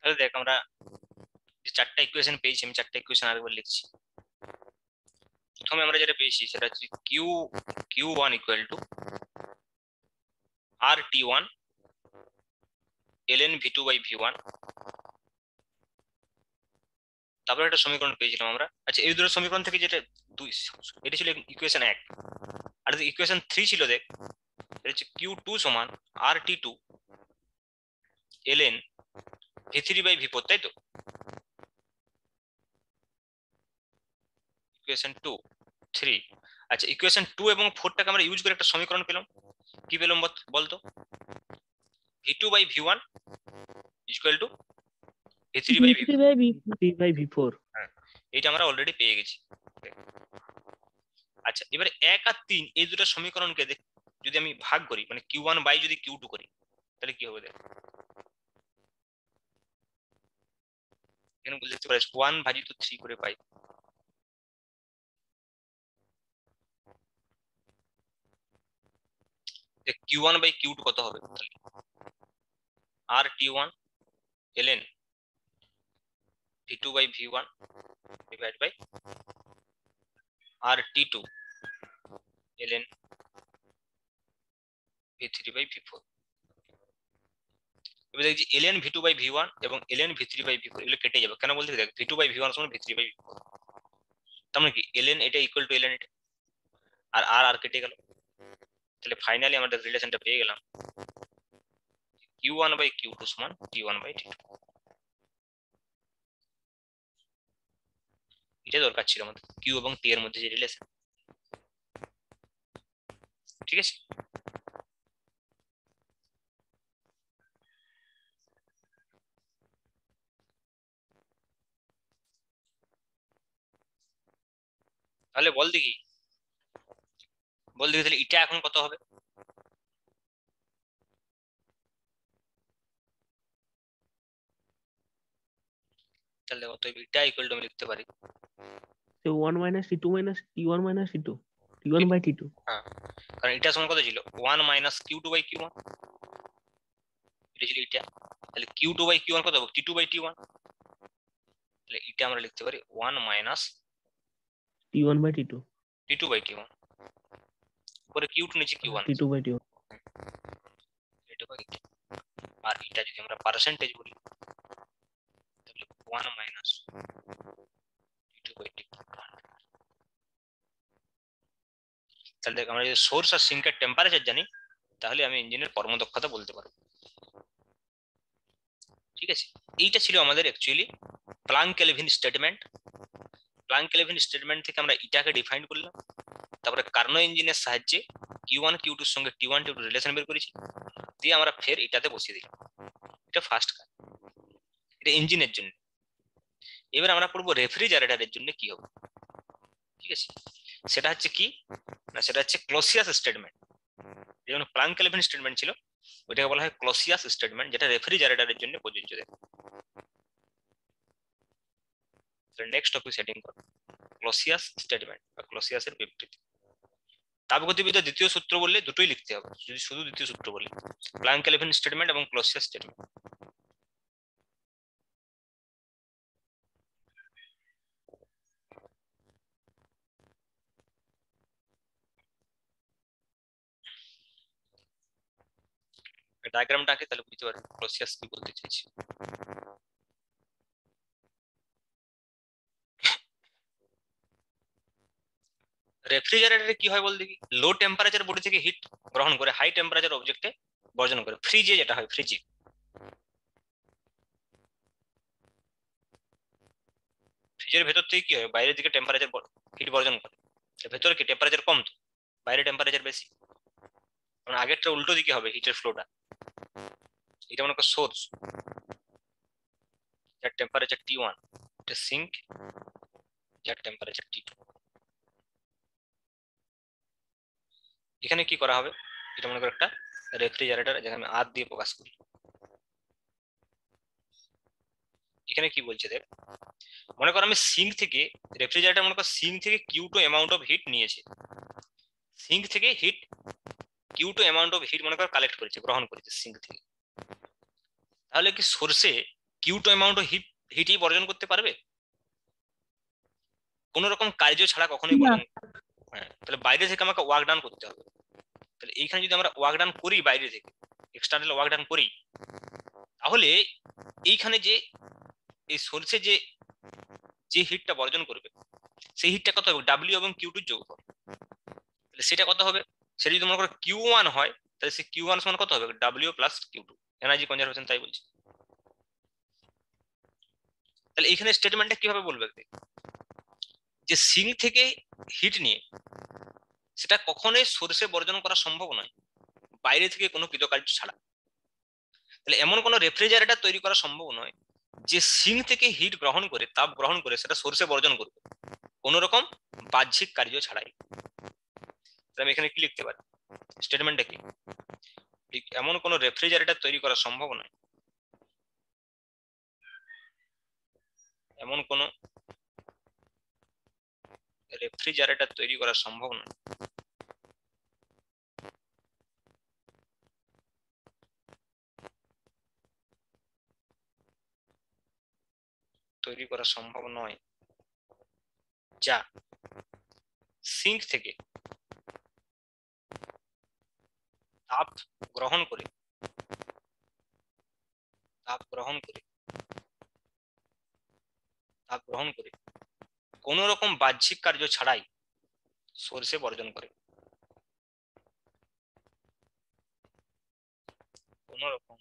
তাহলে দেখ আমরা যে চারটা ইকুয়েশন পেয়েছি, আমি চারটা ইকুয়েশন আরেকবার লিখছি। প্রথমে আমরা যেটা পেয়েছি সেটা হচ্ছে Q Q one equal to R T one ln v2 by v1। তারপরে একটা সমীকরণ পেয়েছিলাম আমরা। আচ্ছা, এই দুটো সমীকরণ থেকে যেটা দুই, এটা ছিল ইকুয়েশন 1, আর ইকুয়েশন 3 ছিল দেখ, এটা হচ্ছে Q2 সমান RT2 ln v3 by v4, তাই তো? ইকুয়েশন 2 3। আচ্ছা, ইকুয়েশন 2 এবং 4টাকে আমরা ইউজ করে একটা সমীকরণ পেলাম। কি পেলাম বলতো? v2 by v1 equal to v3 by v4। v3/v4। হ্যাঁ, এইটা আমরা অলরেডি পেয়ে গেছি। আচ্ছা, এবারে 1 আর 3 এই দুটো সমীকরণকে যদি আমি ভাগ করি, মানে Q1 বাই যদি Q2 করি, তাহলে কি হবে দেখ। এখানে বুঝতে পারিস 1 ভাজিত 3 করে পাই। দেখ Q1 বাই Q2 কত হবে তাহলে? RT1 ln v2 by v1 divide by RT2 ln v3 by v4। এবার দেখছি ln v2 বাই v1 এবং ln v3 বাই v4 এগুলো কেটে যাবে। কেন বলতে দেখ v2 বাই v1 সমান v3 বাই v4, তার মানে কি ln এটা ইকুয়াল টু ln এটা, আর আর কেটে গেল। তাহলে ফাইনালি আমাদের রিলেশনটা পেয়ে গেলাম Q1 বাই Q2 সমান T1 বাই T2। এটা দরকার ছিল আমাদের, Q এবং T এর মধ্যে যে রিলেশন। ঠিক আছে, তাহলে বল দেখি তাহলে এটা এখন কত হবে? তাহলে অতএব এটা ইকুয়াল টু আমি লিখতে পারি 1 - t2 - t1 - t2 t1/t2। হ্যাঁ, কারণ এটা সমান কত ছিল 1 মাইনাস Q2 বাই Q1, এটা ছিল এটা। তাহলে Q2 বাই Q1 কত হবে? T2 by T1। তাহলে এটা আমরা লিখতে পারি 1 minus t1/t2 T2 by T1, পরে Q2 নিচে Q1, t2/t1। এটা বাই এটা। আর এটা যদি আমরা পার্সেন্টেজ বলি তাহলে 1 মাইনাস T2 বাই T1। তাহলে দেখ আমরা যদি সোর্স আর সিঙ্কের টেম্পারেচার জানি তাহলে আমি ইঞ্জিনের কর্মদক্ষতা বলতে পারবো। ঠিক আছে, এইটা ছিল আমাদের actually Planck Kelvin statement. Planck Kelvin statement থেকে আমরা এটাকে ডিফাইন করলাম, তারপরে কার্নো ইঞ্জিনের সাহায্যে Q1 Q2 এর সঙ্গে T1 T2 রিলেশন বের করেছি, দিয়ে আমরা ফের এটাতে বসিয়ে দিলাম। এটা ফার্স্ট কাজ, এটা ইঞ্জিনের জন্য। এবার আমরা পড়বো রেফ্রিজারেটরের জন্য কি হবে। ঠিক আছে, সেটা হচ্ছে কি না, সেটা হচ্ছে ক্লোসিয়াস স্টেটমেন্ট। যেমন প্লাঙ্ক কেলভিন স্টেটমেন্ট ছিল, ওইটাকে বলা হয় ক্লোসিয়াস স্টেটমেন্ট, যেটা রেফ্রিজারেটরের জন্য প্রযোজ্য। দেখো নেক্সট টপিক সেটিং করো ক্লোসিয়াস স্টেটমেন্ট বা ক্লোসিয়াসের বিবৃতি। তাপগতিবিদ্যার দ্বিতীয় সূত্র বললে দুটোই লিখতে হবে, যদি শুধু দ্বিতীয় সূত্র বলি প্লাঙ্ক কেলভিন স্টেটমেন্ট এবং ক্লোসিয়াস স্টেটমেন্ট। ডায়াগ্রামটা আঁকে তাহলে বুঝতে পারবে ক্লোসিয়াস কি বলতে চাইছি। রেফ্রিজারেটরে কি হয় বল দেখি, লো টেম্পারেচার বডি থেকে হিট গ্রহণ করে হাই টেম্পারেচার অবজেক্টে বর্জন করে। ফ্রিজে যেটা হয়, ফ্রিজে ফ্রিজের ভেতর থেকে কি হয়, বাইরের দিকে টেম্পারেচার হিট বর্জন করে, ভেতরে কি টেম্পারেচার কম, তো বাইরে টেম্পারেচার বেশি। মানে আগেরটা উল্টো দিকে হবে হিটের ফ্লোটা। এটা মনে করো সোর্স, যার টেম্পারেচার T1, এটা সিঙ্ক যার টেম্পারেচার T2। এখানে কি করা হবে, এটা মনে করো একটা রেফ্রিজারেটর, যেখানে আমি আর দিয়ে প্রকাশ করি। এখানে কি বলছে দেখ, মনে করো আমি সিঙ্ক থেকে, রেফ্রিজারেটর মনে করো সিঙ্ক থেকে Q2 অ্যামাউন্ট অফ হিট নিয়েছে, সিঙ্ক থেকে heat Q2 amount of heat মনে করো কালেক্ট করেছে, গ্রহণ করেছে সিঙ্ক থেকে। তাহলে কি সোর্সে কিউ2 অ্যামাউন্ট অফ হিটই বর্জন করতে পারবে? কোন রকম কার্য ছাড়া কখনোই না। বর্জন। হ্যাঁ, তাহলে বাইরে থেকে আমাকে ওয়ার্ক ডান করতে হবে। তাহলে এইখানে যদি আমরা ওয়ার্ক ডান করি বাইরে থেকে, এক্সটার্নাল ওয়ার্ক ডান করি, তাহলে এইখানে যে এই সোর্সে যে হিটটা বর্জন করবে সেই হিটটা কত হবে? ডাব্লিউ এবং কিউ2 যোগফল। তাহলে সেটা কত হবে? সেটা যদি মনে করো কিউ1 হয়, তাহলে সে কিউ1 সমান কত হবে? ডাব্লিউ প্লাস কিউ2, এনার্জি কনজারভেশন তাই বলছি। তাহলে এইখানে স্টেটমেন্টটা কিভাবে বলবে যে সিঙ্ক থেকে হিট নিয়ে সেটা কখনোই সোর্সে বর্জন করা সম্ভব নয় বাইরে থেকে কোনো কৃতকার্য ছাড়া। তাহলে এমন কোনো রেফ্রিজারেটর তৈরি করা সম্ভব নয় যে সিঙ্ক থেকে হিট গ্রহণ করে, তাপ গ্রহণ করে সেটা সোর্সে বর্জন করবে কোন রকম বাহ্যিক কার্য ছাড়াই। আমি এখানে কি লিখতে পারি? স্টেটমেন্টটা কি? এমন কোনো রেফ্রিজারেটর তৈরি করা সম্ভব নয়, এমন কোনো রেফ্রিজারেটর তৈরি করা সম্ভব নয় তৈরি করা সম্ভব নয় যা সিঙ্ক থেকে তাপ গ্রহণ করে কোন রকম বাহ্যিক কার্য ছাড়াই সোর্সে বর্জন করে। কোন রকম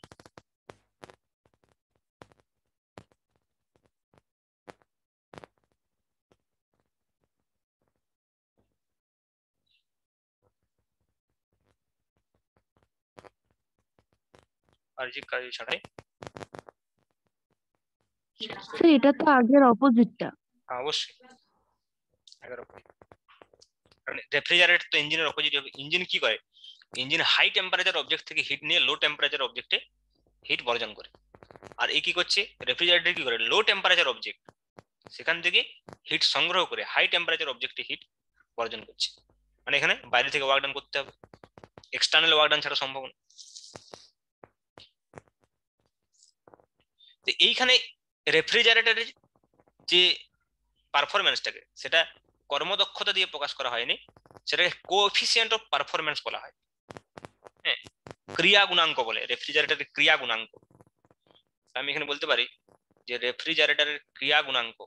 বাহ্যিক কার্য ছাড়াই। স্যার এটা তো আগের অপোজিটটা। অবশ্যই রেফ্রিজারেটর তো ইঞ্জিনের অপোজিট হবে। ইঞ্জিন কি করে? ইঞ্জিন হাই টেম্পারেচার অবজেক্ট থেকে হিট নিয়ে লো টেম্পারেচার অবজেক্টে হিট বর্জন করে। আর এই কি করছে? রেফ্রিজারেটর কি করে? লো টেম্পারেচার অবজেক্ট সেখান থেকে হিট সংগ্রহ করে হাই টেম্পারেচার অবজেক্টে হিট বর্জন করছে। মানে এখানে বাইরে থেকে ওয়ার্ক ডান করতে হবে, এক্সটার্নাল ওয়ার্ক ডান ছাড়া সম্ভব না। তো এইখানে রেফ্রিজারেটরের যে পারফরমেন্সটাকে সেটা কর্মদক্ষতা দিয়ে প্রকাশ করা হয়নি, সেটাকে কোএফিসিয়েন্ট অফ পারফরমেন্স বলা হয়। হ্যাঁ, ক্রিয়া গুণাঙ্ক বলে, রেফ্রিজারেটরের ক্রিয়া গুণাঙ্ক। আমি এখানে বলতে পারি যে রেফ্রিজারেটরের ক্রিয়া গুণাঙ্ক,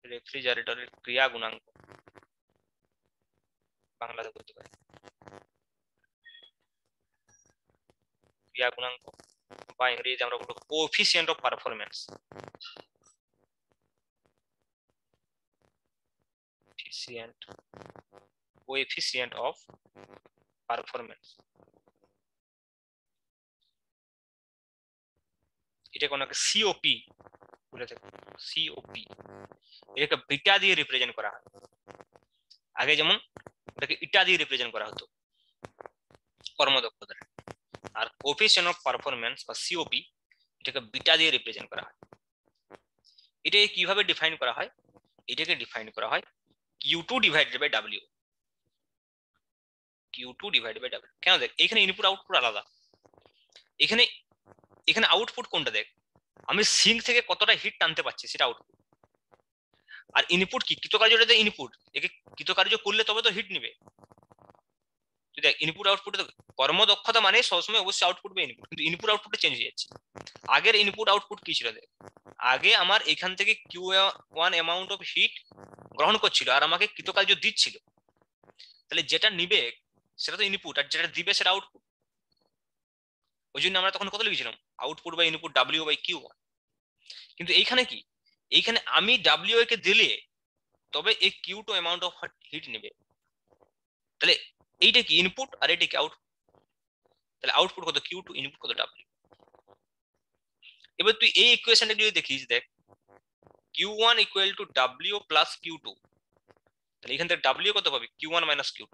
রেফ্রিজারেটরের ক্রিয়া গুণাঙ্ক বাংলাতে বলতে পারি ক্রিয়া গুণাঙ্ক, বা ইংরেজিতে আমরা বলবো coefficient of performance. Coefficient of performance, এটাকে অনেকে সিওপি বলে থাকে। সিওপি এটাকে বিটা দিয়ে রিপ্রেজেন্ট করা হয়। আগে যেমন এটাকে ইটা দিয়ে রিপ্রেজেন্ট করা হতো কর্মদক্ষতা, আর কোএফিসিয়েন্ট অফ পারফরমেন্স বা সিওপি এটাকে বিটা দিয়ে রিপ্রেজেন্ট করা হয়। এটাকে কিভাবে ডিফাইন করা হয়? এটাকে ডিফাইন করা হয় Q2 divided by W। Q2 divided by W কেন? দেখ এখানে ইনপুট আউটপুট আলাদা। এখানে এখানে আউটপুট কোনটা? দেখ আমি সিঙ্ক থেকে কতটা হিট টানতে পারছি সেটা আউটপুট। আর ইনপুট কি? কৃতকার্যটা ইনপুট, একে কৃতকার্য করলে তবে তো হিট নিবে। দেখ ইনপুট আউটপুট কর্মদক্ষতা মানে সবসময় অবশ্যই আউটপুট বা ইনপুট, কিন্তু ইনপুট আউটপুটে চেঞ্জ হয়ে যাচ্ছে। আগের ইনপুট আউটপুট কি ছিল? দেখ আগে আমার এখান থেকে Q1 অ্যামাউন্ট অফ হিট গ্রহণ করছিল আর আমাকে কৃতকার্য দিচ্ছিল। তাহলে যেটা নিবে সেটা তো ইনপুট, আর যেটা দিবে সেটা আউটপুট। ওই জন্য আমরা তখন কত লিখেছিলাম? আউটপুট বা ইনপুট ডাব্লিউ বাই Q1। কিন্তু এইখানে কি? এইখানে আমি ডাব্লিউ কে দিলে তবে এই Q2 অ্যামাউন্ট অফ হিট নেবে। তাহলে এইটা কি? ইনপুট, আর এটা কি? আউটপুট। তাহলে আউটপুট কত? Q2, ইনপুট কত? ডাব্লিউ। এবার তুই এই ইকুয়েশনটা যদি দেখিস, দেখ Q1 equal to W plus Q2, তাহলে এখান থেকে ডাব্লিউ কত পাবি? Q1 minus Q2।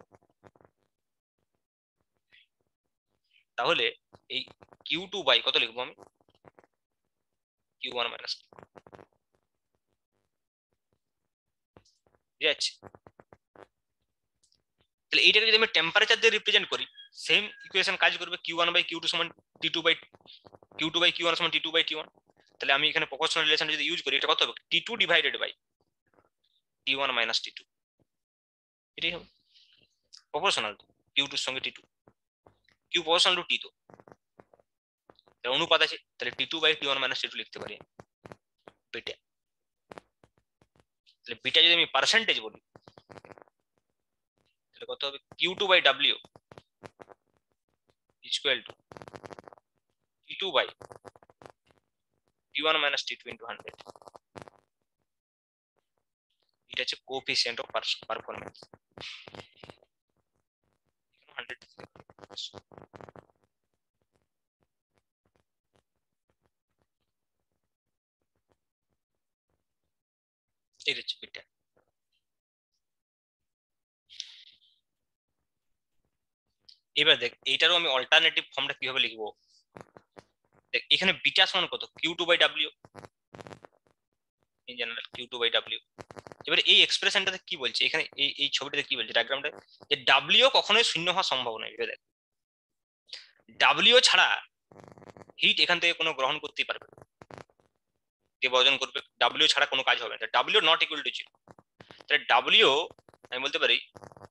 তাহলে এই Q2 বাই কত লিখবো আমি? Q1 minus Q2। ঠিক আছে? তাহলে এইটাকে যদি আমি টেম্পারেচার দিয়ে রিপ্রেজেন্ট করি, সেম ইকুয়েশন কাজ করবে, Q1 বাই Q2 সমান T2 বাই Q1 সমান T2 বাই T1। তাহলে আমি এখানে প্রপোর্শনাল রিলেশন যদি ইউজ করি, এটা কত হবে? T2 divided by T1 minus T2, এটাই হবে প্রপোর্শনাল Q2 এর সঙ্গে T2। Q proportional to T, তো তাহলে অনুপাত আছে, তাহলে T2 by T1 minus T2 লিখতে পারি বিটা। তাহলে বিটা যদি আমি পার্সেন্টেজ বলি, তাহলে কত হবে? Q2 by W equal to T2 by T1 minus T2 into 100। এটা হচ্ছে কোএফিসিয়েন্ট অফ পারফরম্যান্স। 100 এটা হচ্ছে বিটা। এবার দেখ এইটারও আমি অল্টারনেটিভ ফর্মটা কিভাবে লিখবো। দেখ এখানে বিটা সমান কত? Q2 by W in general, Q2 by W। এবার এই এক্সপ্রেশনটাতে কি বলছে এখানে, এই ছবিটাতে কি বলছে ডায়াগ্রামটা, যে W কখনোই শূন্য হওয়া সম্ভব নয়। এবার দেখ W ছাড়া হিট এখান থেকে কোনো গ্রহণ করতেই পারবে না, যে বর্জন করবে, W ছাড়া কোনো কাজ হবে না। W নট ইকুয়াল টু 0, তাহলে W আমি বলতে পারি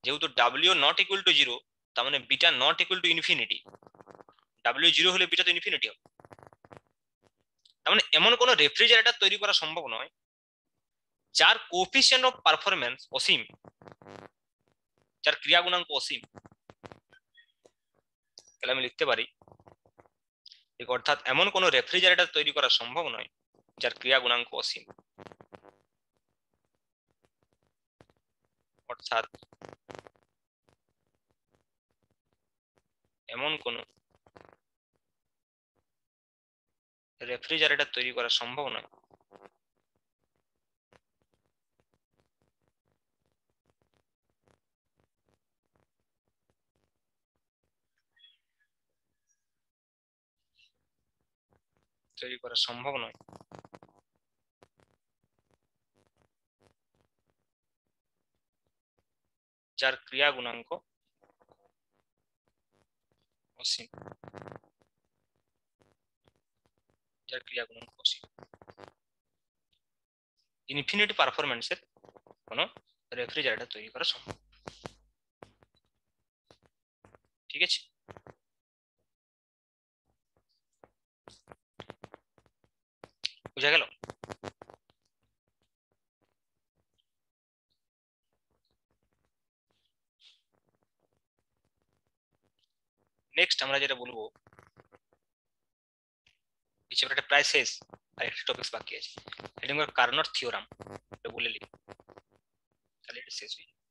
যেহেতু W নট ইকুয়াল টু 0, তার মানে beta not equal to infinity. W 0 হলে বিটা তো ইনফিনিটি হবে। তার মানে এমন কোনো রেফ্রিজারেটর তৈরি করা সম্ভব নয় যার কোএফিসিয়েন্ট অফ পারফরম্যান্স অসীম, যার ক্রিয়া গুণাঙ্ক অসীম। তাহলে আমি লিখতে পারি, অর্থাৎ এমন কোনো রেফ্রিজারেটর তৈরি করা সম্ভব নয় যার ক্রিয়া গুণাঙ্ক অসীম। অর্থাৎ এমন কোনো রেফ্রিজারেটর তৈরি করা সম্ভব নয় যার ক্রিয়া গুণাঙ্ক অসীম, যার ক্রিয়া গুণাঙ্ক অসীম। ইনফিনিটি পারফরম্যান্সের কোনো রেফ্রিজারেটর তৈরি করা সম্ভব। ঠিক আছে, বুঝা গেল? নেক্সট আমরা যেটা বলবো, এই চ্যাপ্টারটা প্রায় শেষ, আর একটা টপিকস বাকি আছে, এটা হলো কার্নট থিওরাম। এটা বলে লিখি, তাহলে এটা শেষ হয়ে যাবে।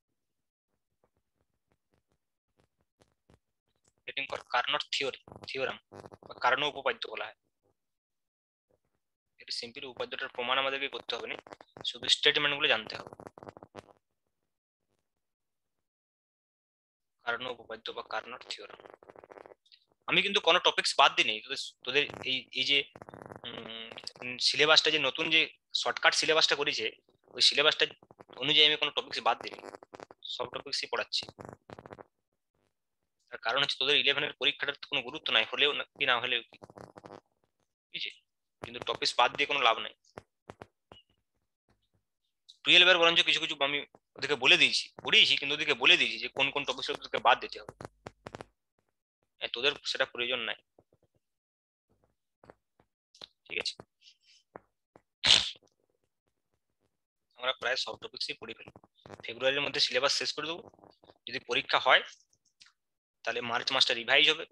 এটা কার্নট থিওরাম বা কার্নো উপপাদ্য বলা হয়। এটা সিম্পল উপপাদ্যটার প্রমাণ আমাদেরকে করতে হবে না, শুধু স্টেটমেন্ট গুলো জানতে হবে। কার্নো উপপাদ্য বা কার্নট থিওরাম। আমি কিন্তু কোনো টপিকস বাদ দিই নাই। তোদের এই যে সিলেবাসটা, যে নতুন যে শর্টকাট সিলেবাসটা করেছে, ওই সিলেবাসটা অনুযায়ী আমি কোনো টপিকস বাদ দিই, সব টপিকসই পড়াচ্ছি। তার কারণ হচ্ছে তোদের 11-এর পরীক্ষাটার কোনো গুরুত্ব নাই, হলেও কি না হলেও কি, বুঝছি, কিন্তু টপিকস বাদ দিয়ে কোনো লাভ নাই। 12-এর বরঞ্চ কিছু কিছু আমি ওদেরকে বলে দিয়েছি, কিন্তু ওদেরকে বলে দিয়েছি যে কোন কোন টপিকস তোদেরকে বাদ দিতে হবে। তোদের সেটা প্রয়োজন নাই। ঠিক আছে, আমরা প্রায় সব টপিকসই পড়ে ফেলি। ফেব্রুয়ারির মধ্যে সিলেবাস শেষ করে দেবো। যদি পরীক্ষা হয় তাহলে মার্চ মাসটা রিভাইজ হবে,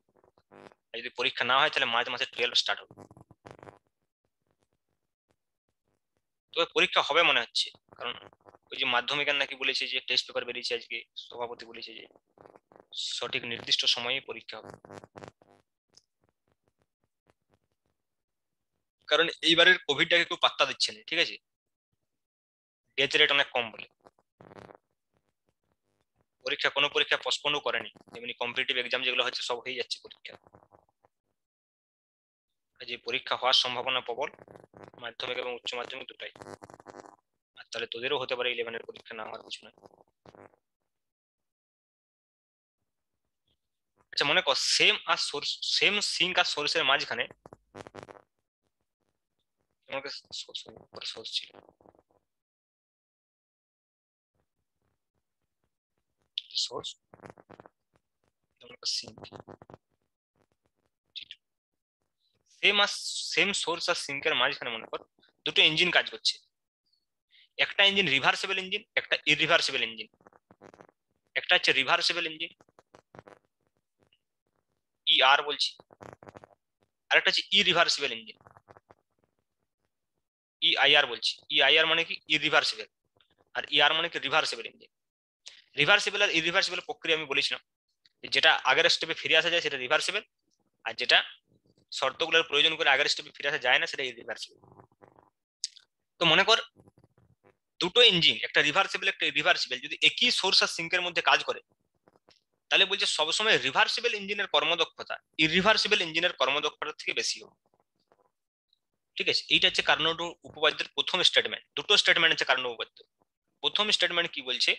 আর যদি পরীক্ষা না হয় তাহলে মার্চ মাসে 12 স্টার্ট হবে। তবে পরীক্ষা হবে মনে হচ্ছে, কারণ ওই যে মাধ্যমিকের নাকি বলেছে যে টেস্ট পেপার বেরিয়েছে আজকে, সভাপতি বলেছে যে সঠিক নির্দিষ্ট সময়ে পরীক্ষা হবে। কারণ এইবারের কোভিডটাকে কেউ পাত্তা দিচ্ছে না, ঠিক আছে, ডেথ রেট অনেক কম বলে। কোনো পরীক্ষা পোস্টপোনও করেনি, যেমনি কম্পিটিটিভ এক্সাম যেগুলো হচ্ছে সব হয়ে যাচ্ছে পরীক্ষা। যে পরীক্ষা হওয়ার সম্ভাবনা প্রবল, মাধ্যমিক এবং উচ্চ মাধ্যমিক দুটাই। আর তাহলে তোদেরও হতে পারে 11-এর পরীক্ষা না হওয়ার কিছু না। আচ্ছা মনে কর সেম আর সোর্স, সেম সিঙ্ক আর সোর্সের মাঝখানে আমাকে সোর্স ছিল, সোর্স সিঙ্ক, সেম সোর্স আর সিঙ্কের মাঝখানে মনে কর দুটো ইঞ্জিন কাজ করছে, একটা ইঞ্জিন রিভার্সিবল ইঞ্জিন, একটা ইরিভার্সিবল ইঞ্জিন। একটা হচ্ছে রিভার্সিবল ইঞ্জিন আর বলছি, আর একটা হচ্ছে ইরিভার্সিবল ইঞ্জিন আর বলছি। আর মানে কি ইরিভার্সিবল, আর আর মানে কি রিভার্সিবল ইঞ্জিন। রিভার্সিবল আর ইরিভার্সিবল প্রক্রিয়া আমি বলেছিলাম, যেটা আগের স্টেপে ফিরে আসা যায় সেটা রিভার্সিবল, আর যেটা শর্তগুলোর প্রয়োজন করে আগের স্টেপে ফিরে আসা যায় না সেটা ইরিভার্সিবল। তো মনে কর দুটো ইঞ্জিন, একটা রিভার্সিবল একটা ইরিভার্সিবল, যদি একই সোর্স আর সিঙ্কের মধ্যে কাজ করে তাহলে বলছে সবসময় রিভার্সিবল ইঞ্জিনের কর্মদক্ষতা ইরিভার্সিবল ইঞ্জিনের কর্মদক্ষতার থেকে বেশি হবে। ঠিক আছে, এইটা হচ্ছে কার্নোট উপপাদ্যের প্রথম স্টেটমেন্ট। দুটো স্টেটমেন্ট হচ্ছে কার্নোট উপপাদ্য। প্রথম স্টেটমেন্ট কি বলছে,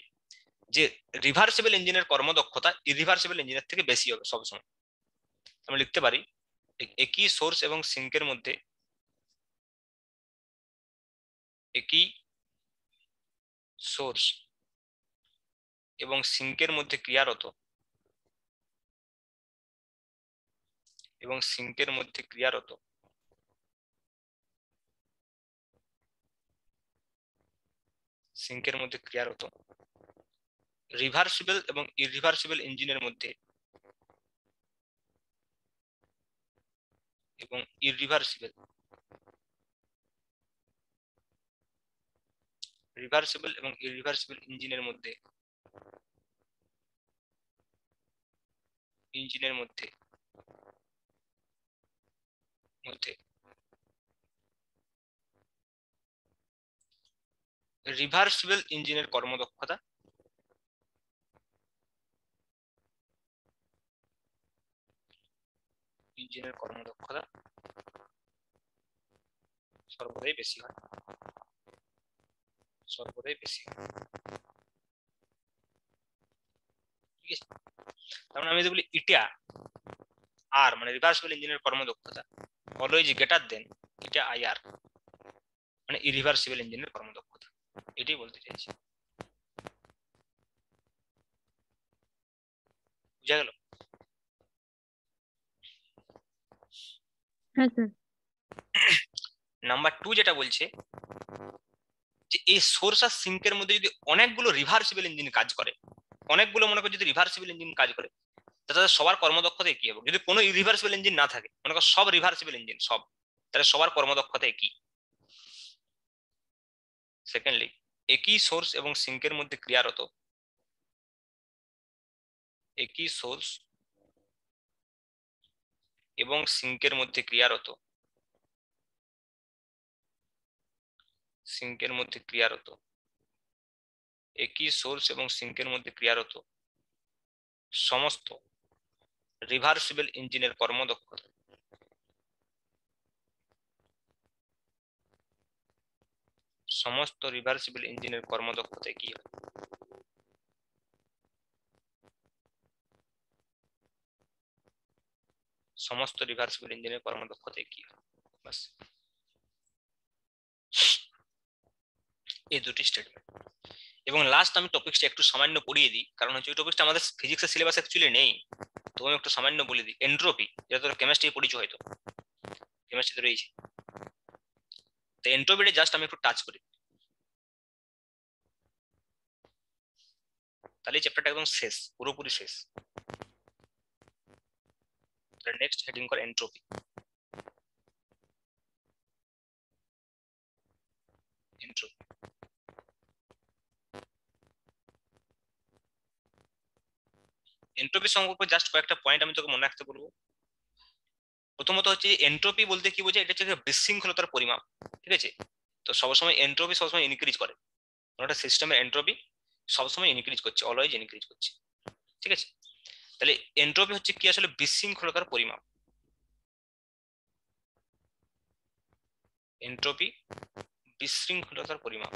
যে রিভার্সিবল ইঞ্জিনের কর্মদক্ষতা ইরিভার্সিবল ইঞ্জিনের থেকে বেশি হবে সবসময়। আমরা লিখতে পারি একই সোর্স এবং সিঙ্কের মধ্যে, একই সোর্স এবং সিঙ্কের মধ্যে ক্রিয়ারত, এবং সিঙ্কের মধ্যে ক্রিয়ারত সিঙ্কের মধ্যে ক্রিয়ারত রিভার্সিবল এবং ইরিভার্সিবল ইঞ্জিনের মধ্যে, এবং ইরিভার্সিবল এবং ইরিভার্সিবল ইঞ্জিনের মধ্যে মধ্যে রিভার্সিবল ইঞ্জিনের কর্মদক্ষতা সর্বদাই বেশি হয়, সর্বদাই বেশি হয়। ঠিক আছে, তার মানে আমি যদি বলি ইটা আর মানে রিভার্সিবল ইঞ্জিনের কর্মদক্ষতা অলওয়েজ গ্রেটার দেন ইটা আর মানে ইরিভার্সিবল ইঞ্জিনের কর্মদক্ষতা, এটাই বলতে চাইছি। বুঝা গেল? হ্যাঁ স্যার। নাম্বার 2 যেটা বলছে যে এই সোর্স আর সিঙ্কের মধ্যে যদি অনেকগুলো রিভার্সিবল ইঞ্জিন কাজ করে, অনেকগুলো মনে করো যদি রিভার্সিবল ইঞ্জিন কাজ করে তাহলে সবার কর্মদক্ষতা কি হবে? যদি কোনো ইরিভার্সিবল ইঞ্জিন না থাকে, মনে করো সব রিভার্সিবল ইঞ্জিন সব, তাহলে সবার কর্মদক্ষতা একই। সেকেন্ডলি, একই সোর্স এবং সিঙ্কের মধ্যে ক্রিয়ারত, একই সোর্স এবং সিঙ্কের মধ্যে ক্রিয়ারত, একই সোর্স এবং সিঙ্কের মধ্যে ক্রিয়ারত সমস্ত রিভার্সিবল ইঞ্জিনের কর্মদক্ষতা কি হয়? সমস্ত রিভার্সিবল ইঞ্জিনের কর্মদক্ষতায় কি হয়? বাস, এই দুটি স্টেটমেন্ট। এবং লাস্ট আমি টপিকটা একটু সামান্য পড়িয়ে দিই, কারণ হচ্ছে ওই টপিকটা আমাদের ফিজিক্সের সিলেবাস অ্যাকচুয়ালি নেই, তো আমি একটু সামান্য বলে দিই। এন্ট্রপি, যেটা তোর কেমিস্ট্রি পড়িছো হয়তো, কেমিস্ট্রিতে রয়েছে, তো এন্ট্রপিটা জাস্ট আমি একটু টাচ করি, তাহলে চ্যাপ্টারটা একদম শেষ, পুরোপুরি শেষ। নেক্সট হেডিং কর এন্ট্রপি। এন্ট্রপি সম্পর্কে জাস্ট কয়েকটা পয়েন্ট আমি তোকে মনে রাখতে বলবো। প্রথমত হচ্ছে এন্ট্রপি বলতে কি বোঝায়, এটা হচ্ছে বিশৃঙ্খলতার পরিমাপ। ঠিক আছে, তো সবসময় এন্ট্রপি সবসময় ইনক্রিজ করে, একটা সিস্টেমের এন্ট্রপি সবসময় ইনক্রিজ করছে, অলওয়েজ ইনক্রিজ করছে। ঠিক আছে, তাহলে এন্ট্রপি হচ্ছে কি আসলে বিশৃঙ্খলতার পরিমাপ। এন্ট্রপি বিশৃঙ্খলতার পরিমাপ।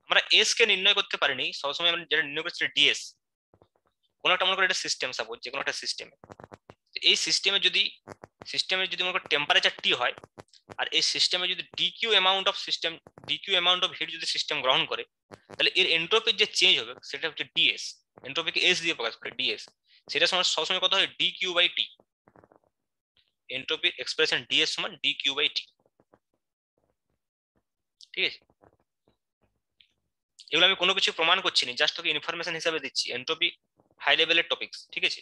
আমরা এস কে নির্ণয় করতে পারিনি, সবসময় আমরা যেটা নির্ণয় করছি ডিএস। কোনো একটা মনে করো একটা সিস্টেম, সাপোজ যে কোনো একটা সিস্টেমে, এই সিস্টেমে যদি মনে করো টেম্পারেচার টি হয়, আর এই সিস্টেমে যদি ডিকিউ অ্যামাউন্ট অফ হিট যদি সিস্টেম গ্রহণ করে, তাহলে এর এন্ট্রপির যে চেঞ্জ হবে সেটা হচ্ছে ডিএস। এন্ট্রপিকে এস দিয়ে প্রকাশ করে, ডিএস। সেটা সবসময় কত হয়, ডিকিউ বাই টি। এন্ট্রপির এক্সপ্রেশন ডিএস সমান ডিকিউ বাই টি। ঠিক আছে, এগুলো আমি কোনো কিছু প্রমাণ করছি না, জাস্ট তোকে ইনফরমেশন হিসাবে দিচ্ছি। এন্ট্রপি হাই লেভেলের টপিকস, ঠিক আছে।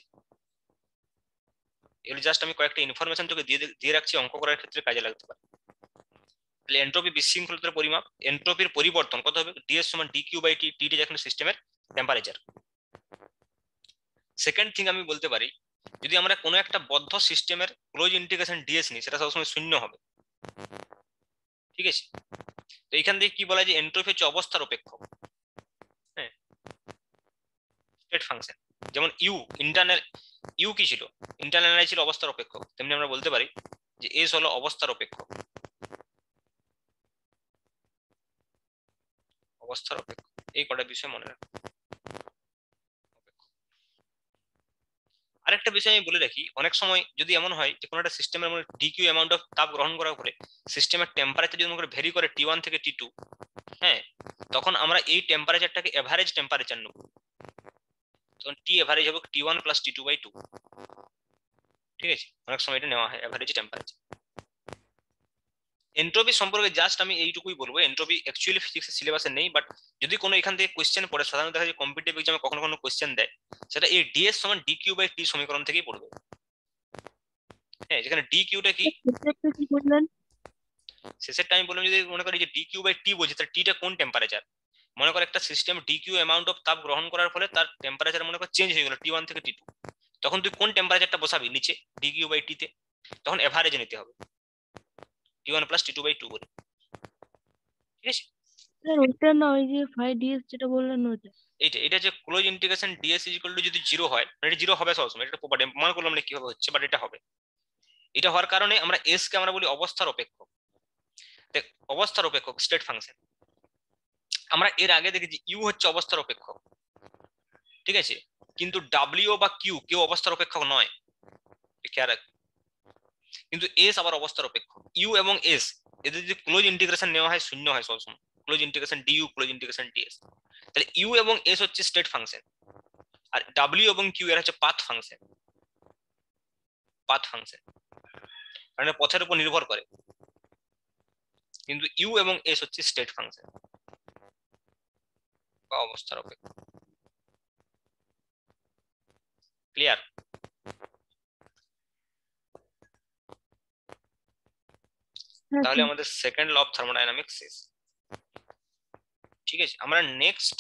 এগুলো জাস্ট আমি কয়েকটা ইনফরমেশন তোকে দিয়ে রাখছি, অঙ্ক করার ক্ষেত্রে কাজে লাগতে পারে। তাহলে এন্ট্রপি বিশৃঙ্খলতার পরিমাপ, এন্ট্রপির পরিবর্তন কত হবে, ডিএস সমান ডিকিউ বাই টি। টি যখন সিস্টেমের টেম্পারেচার। সেকেন্ড থিং আমি বলতে পারি, যদি আমরা কোনো একটা বদ্ধ সিস্টেমের ক্লোজ ইন্টিগ্রেশন ডিএস নিই, সেটা সবসময় শূন্য হবে। ঠিক আছে, তো এখান থেকে কি বলা যায়, এন্ট্রপি হচ্ছে অবস্থার অপেক্ষক। হ্যাঁ, স্টেট ফাংশন। যেমন ইউ কি ছিল, ইন্টারনাল এনার্জি ছিল অবস্থার অপেক্ষক, তেমনি আমরা বলতে পারি যে এস হলো অবস্থার অপেক্ষক। অবস্থার অপেক্ষক, এই কটা বিষয় মনে রাখো। আরেকটা বিষয় আমি বলে রাখি, অনেক সময় যদি এমন হয় যে কোনো একটা সিস্টেমের মধ্যে ডিকিউ অ্যামাউন্ট অফ তাপ গ্রহণ করার পরে সিস্টেমের টেম্পারেচার যদি মনে ভেরি করে T1 থেকে T2, হ্যাঁ, তখন আমরা এই টেম্পারেচারটাকে এভারেজ টেম্পারেচার নেব। তখন টি এভারেজ হবে T1 প্লাস T2 বাই 2। ঠিক আছে, অনেক সময় এটা নেওয়া হয় এভারেজ টেম্পারেচার। এন্ট্রপি সম্পর্কে জাস্ট আমি এইটুকুই বলবো, এন্ট্রপি অ্যাকচুয়ালি ফিজিক্সের সিলেবাসে নেই, বাট যদি কোনো এখান থেকে কোশ্চেন পড়ে, সাধারণত দেখা যায় কম্পিটিটিভ এক্সামে কখনো কখনো কোশ্চেন দেয়, সেটা এই ডিএস সমান ডিকিউ বাই টি সমীকরণ থেকেই পড়বে। হ্যাঁ, যেখানে ডিকিউটা কি, শেষেরটা আমি বললাম, যদি মনে করি যে ডিকিউ বাই টি বোঝে, তাহলে টিটা কোন টেম্পারেচার। মনে করো একটা সিস্টেম ডিকিউ অ্যামাউন্ট অফ তাপ গ্রহণ করার ফলে তার টেম্পারেচার মনে করো চেঞ্জ হয়ে গেল T1 থেকে T2, তখন তুই কোন টেম্পারেচারটা বসাবি নিচে ডিকিউ বাই টি তে, তখন এভারেজ নিতে হবে T1 প্লাস T2 বাই 2 করে। ঠিক আছে, স্যার ওইটা না, ওই যে 5ds যেটা বললেন ওইটা। এটা যে close integration DS equal to যদি 0 হয়, মানে এটা 0 হবে সবসময়, এটা প্রপার্টি প্রমাণ করলাম না কিভাবে হচ্ছে, বাট এটা হবে। এটা হওয়ার কারণে আমরা এস কে আমরা বলি অবস্থার অপেক্ষক। দেখ, অবস্থার অপেক্ষক স্টেট ফাংশন। আমরা এর আগে দেখেছি ইউ হচ্ছে অবস্থার অপেক্ষক, ঠিক আছে, কিন্তু ডাব্লিউ বা কিউ কেউ অবস্থার অপেক্ষক নয়, খেয়াল রাখ। কিন্তু এস আবার অবস্থার অপেক্ষক। ইউ এবং এস এদের যদি ক্লোজ ইন্টিগ্রেশন নেওয়া হয়, শূন্য হয় সবসময়, close integration DU close integration DS. তাহলে ইউ এবং এস হচ্ছে স্টেট ফাংশন, আর ডাব্লিউ এবং কিউ এর হচ্ছে পাথ ফাংশন। মানে পথের উপর নির্ভর করে, কিন্তু ইউ এবং এস হচ্ছে স্টেট ফাংশন বা অবস্থার অপেক্ষক। ক্লিয়ার? তাহলে আমাদের সেকেন্ড ল অফ থার্মোডাইনামিক্স শেষ। ঠিক আছে, আমরা নেক্সট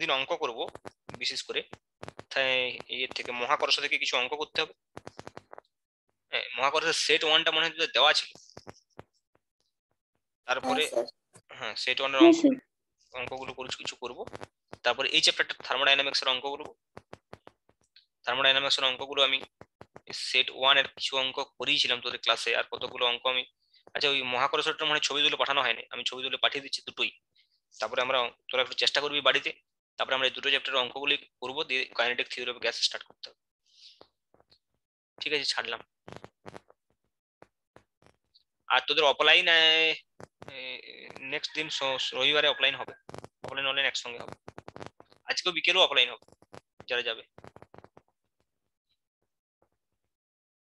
দিন অঙ্ক করব, বিশেষ করে এর থেকে মহাকর্ষ থেকে কিছু অঙ্ক করতে হবে। হ্যাঁ, মহাকর্ষের সেট 1টা মনে হয় দেওয়া ছিল, তারপরে হ্যাঁ সেট 1 এর অঙ্কগুলো কিছু করব, তারপরে এই চ্যাপ্টারটা থার্মোডাইনামিক্স এর অঙ্ক করব। থার্মোডাইনামিক্স এর অঙ্কগুলো আমি সেট 1 এর কিছু অঙ্ক করিয়েছিলাম তোদের ক্লাসে, আর কতগুলো অঙ্ক আমি, আচ্ছা ওই মহাকর্ষটা মানে ছবি তুলে পাঠানো হয়নি, আমি ছবি তুলে পাঠিয়ে দিচ্ছি দুটোই। তারপরে আমরা, তোরা একটু চেষ্টা করবি বাড়িতে, তারপরে আমরা এই দুটো চ্যাপ্টারের অঙ্কগুলি করবো, দিয়ে kinetic theory of gas start করতে হবে। ঠিক আছে, ছাড়লাম। আর তোদের অফলাইন নেক্সট দিন রবিবারে অফলাইন হবে, অফলাইন অনলাইন একসঙ্গে হবে। আজকেও বিকেলেও অফলাইন হবে যারা যাবে।